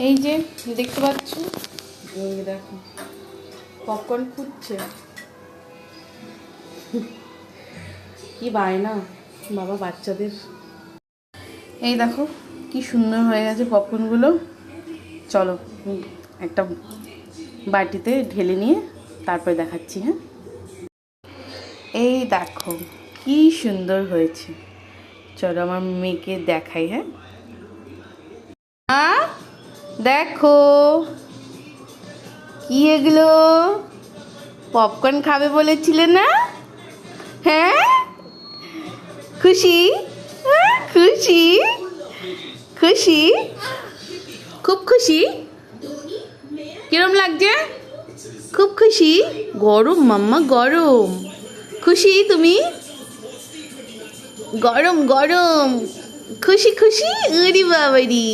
এই যে দেখতে পাচ্ছ, এই দেখো পপকর্ন খুঁজছে। কি বায়না বাবা বাচ্চাদের। এই দেখো কি সুন্দর হয়ে গেছে পপকর্নগুলো। চলো একটা বাটিতে ঢেলে নিয়ে তারপরে দেখাচ্ছি। হ্যাঁ, এই দেখো কি সুন্দর হয়েছে। চলো আমার মেয়েকে দেখাই। হ্যাঁ, দেখো কি এগুলো, পপকর্ন খাবে বলেছিলে না? হ্যাঁ, খুশি? খুশি খুশি, খুব খুশি। কিরম লাগছে? খুব খুশি। গরম মাম্মা গরম। খুশি তুমি? গরম গরম। খুশি খুশি, উরি বাবারি।